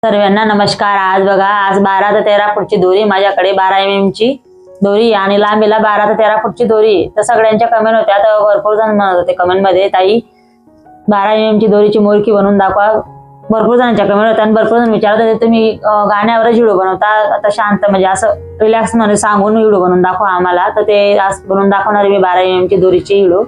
सर्वांना नमस्कार। आज बघा, आज 12 ते 13 फूटची दोरी माझ्याकडे, 12 mm ची दोरी आणि लांबीला 12 ते 13 फूटची दोरी। तर सगळ्यांच्या कमेंट होत्या, तर भरपूर जण म्हणत होते कमेंट मध्ये, ताई 12 mm ची दोरीची मोरकी बनवून दाखवा। भरपूर जणांच्या कमेंट होत्या आणि भरपूर जण विचारत होते, तुम्ही गाण्यावरच व्हिडिओ बनवता, आता शांत म्हणजे असं रिलॅक्स मध्ये सांगून व्हिडिओ बनवून दाखवा आम्हाला। तर ते आज बनवून दाखवणार मी 12 mm ची दोरीची व्हिडिओ।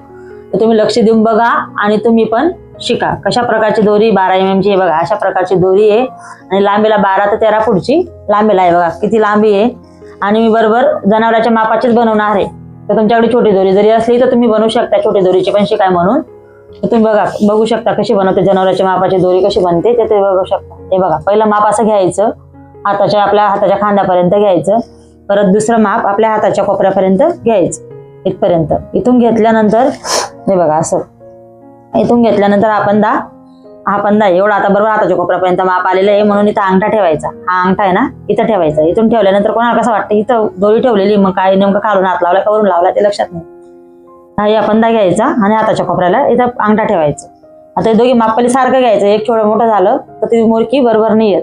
तर तुम्ही लक्ष देऊन बघा आणि तुम्ही पण शिका कशा प्रकारची दोरी। 12 mm ची बघा, अशा प्रकारची दोरी आहे आणि लांबीला 12 ते 13 फूटची लांबीला आहे। बघा किती लांबी आहे आणि मी बरोबर जनावराच्या मापाचीच बनवणार आहे। तर तुमच्याकडे छोटी दोरी जरी असली तर तुम्ही बनवू शकता, छोटी दोरीची पण शिकाय म्हणून। तर तुम्ही बघू शकता कशी बनवते जनावराच्या मापाची दोरी, कशी बनते ते बघू शकता। हे बघा, पहिलं माप असं घ्यायचं, आपल्या हाताच्या खांद्यापर्यंत घ्यायचं। परत दुसरं माप आपल्या हाताच्या कोपऱ्यापर्यंत घ्यायचं, इथपर्यंत। इथून घेतल्यानंतर हे बघा, असं इथून घेतल्यानंतर हा पंधा एवढा आता बरोबर हाताच्या कोपऱ्यापर्यंत माप आलेलं आहे, म्हणून इथं अंगठा ठेवायचा। हा अंगठा आहे ना, इथं ठेवायचा। इथून ठेवल्यानंतर कोणाला कसं वाटतं इथं दोरी ठेवलेली, मग काय नेमकं खालून हात लावला का वरून लावला ते लक्षात नाही। हा पंधा घ्यायचा आणि हाताच्या कोपऱ्याला इथं अंगठा ठेवायचा। आता हे दोघी माप सारखं घ्यायचं, एक छोटं मोठं झालं तर ती मोरकी बरोबर नाही येत।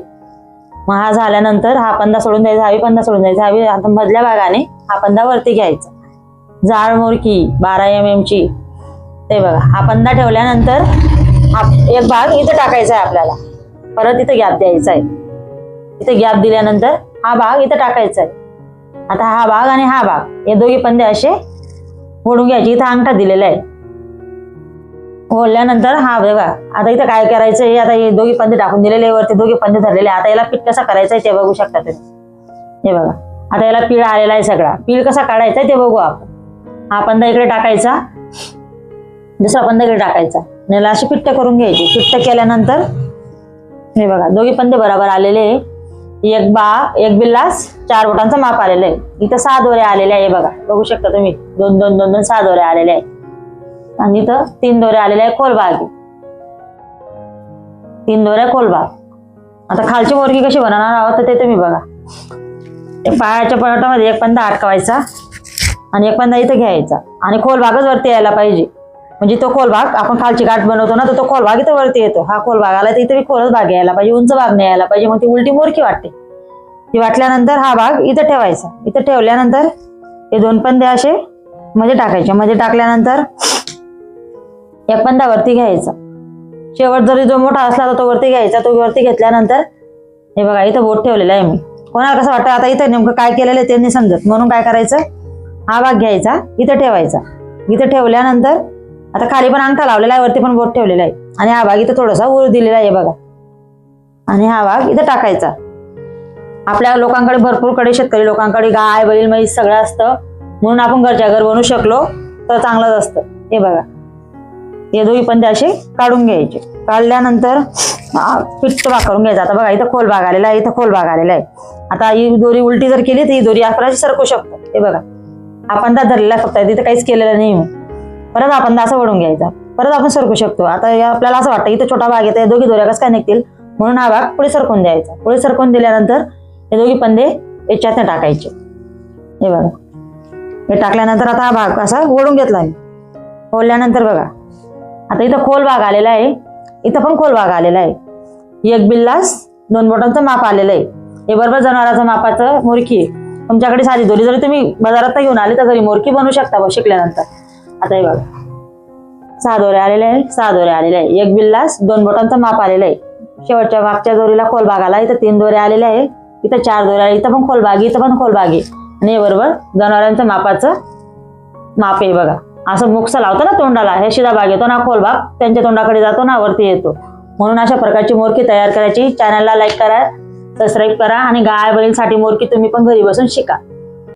मग हा झाल्यानंतर हा पंधा सोडून द्यायचा, हवी पंधा सोडून द्यायचा, हवी आता मधल्या भागाने हा पंधा वरती घ्यायचा। जाड मोरकी 12 mm ची, ते बघा। हा पंधा ठेवल्यानंतर एक भाग इथे टाकायचा आहे आपल्याला, परत इथे गॅप द्यायचा आहे। इथे गॅप दिल्यानंतर हा भाग इथे टाकायचा आहे। आता हा भाग आणि हा भाग हे दोघे पंधे असे ओढून घ्यायचे। इथे अंगठा दिलेला आहे, ओढल्यानंतर हा बघा, आता इथे काय करायचं आहे, आता हे दोघे पंधे टाकून दिलेले, वरती दोघे पंधे धरलेले। आता याला पीठ कसा करायचा आहे ते बघू शकता तुम्ही। हे बघा, आता याला पीळ आलेला आहे सगळा। पीळ कसा काढायचा ते बघू आपण। हा पंधा इकडे टाकायचा, दुसरा पंधा इकडे टाकायचा, याला अशी पिट्ट करून घ्यायची। पिट्ट केल्यानंतर हे बघा, दोघी पंधे बरोबर आलेले आहे। एक बिल्लास 4 बोटांचा माप आलेलं आहे। इथं 6 दोरे आलेले आहे, बघा बघू शकता तुम्ही, 2 6 दोरे आलेले आहे। आणि इथं 3 दोरे आलेले आहे खोल भाग, 3 दोऱ्या खोल भाग। आता खालची मोरकी कशी बनवणार आहोत तर ते तुम्ही बघा। पायाच्या पळटामध्ये एक पंधा अटकवायचा आणि एक पंधा इथं घ्यायचा आणि खोल भागच वरती यायला पाहिजे। म्हणजे तो खोल भाग, आपण खालची गाठ बनवतो ना, तर तो खोल भाग इथं वरती येतो। हा खोल भाग आला तर इथे खोलच भाग यायला पाहिजे, उंच भाग नाही यायला पाहिजे, मग ती उलटी मोरकी वाटते। ती वाटल्यानंतर हा भाग इथं ठेवायचा। इथं ठेवल्यानंतर हे 2 पंधे असे मध्ये टाकायचे। मध्ये टाकल्यानंतर एक पंधा वरती घ्यायचा, शेवट जरी जो मोठा असला तर तो वरती घ्यायचा। तो वरती घेतल्यानंतर हे बघा, इथं बोट ठेवलेला आहे मी। कोणाला कसं वाटतं आता इथं नेमकं काय केलेलं आहे ते नाही समजत, म्हणून काय करायचं, हा भाग घ्यायचा, इथं ठेवायचा। इथं ठेवल्यानंतर आता खाली पण अंगठा लावलेला आहे, वरती पण बोट ठेवलेला आहे आणि हा भाग इथं थोडासा वर दिलेला आहे बघा, आणि हा भाग इथं टाकायचा। आपल्या लोकांकडे भरपूर शेतकरी लोकांकडे गाय बैल म्हैस सगळं असतं, म्हणून आपण घरच्या घर बनवू शकलो तर चांगलंच असतं। हे बघा, हे दोघी पंधे असे काढून घ्यायचे। काढल्यानंतर पिट्ट भाग करून घ्यायचा। आता बघा, इथं खोल भाग आलेला आहे, इथं खोल भाग आलेला आहे। आता ही दोरी उलटी जर केली तर ही दोरी आपण सरकू शकतो। हे बघा, हा पंधा धरलेला फक्त, तिथं काहीच केलेलं नाही। परत आपण असं वळून घ्यायचा, परत आपण सरकू शकतो। आता आपल्याला असं वाटतं इथं छोटा भाग येतो, दोघी दोऱ्या कसं काय निघतील, म्हणून हा भाग पुढे सरकून द्यायचा। पुढे सरकून दिल्यानंतर हे दोघी पंधे याच्यात टाकायचे। हे बघा, हे टाकल्यानंतर आता हा भाग असा ओढून घेतला मी। ओढल्यानंतर बघा, आता इथं खोल भाग आलेला आहे, इथं पण खोल भाग आलेला आहे। एक बिल्लास 2 बोटांचं माप आलेलं आहे। हे बरोबर जनावराचं मापाचं मोरकी आहे। तुमच्याकडे साधी दोरी जरी तुम्ही बाजारात घेऊन आली तर घरी मोरकी बनवू शकता शिकल्यानंतर। आता हे बघा, 6 दोरे आलेले आहे, 6 दोरे आलेले आहे। एक बिल्लास 2 बोटांचं माप आलेलं आहे। शेवटच्या मागच्या दोरीला खोल भाग आला, इथं 3 दोरे आलेले आहे, इथं 4 दोरे आले, इथं पण खोल भाग, इथं पण खोल भाग आहे। आणि हे बरोबर जनावरांचं मापाचं माप आहे बघा। असं मुक्स लावतो ना तोंडाला, हे शिधा भाग येतो ना, खोल भाग त्यांच्या तोंडाकडे जातो ना, वरती येतो। म्हणून अशा प्रकारची मोरकी तयार करायची। चॅनलला लाईक करा, सबस्क्राईब करा आणि गाय बैलांसाठी मोरकी तुम्ही पण घरी बसून शिका।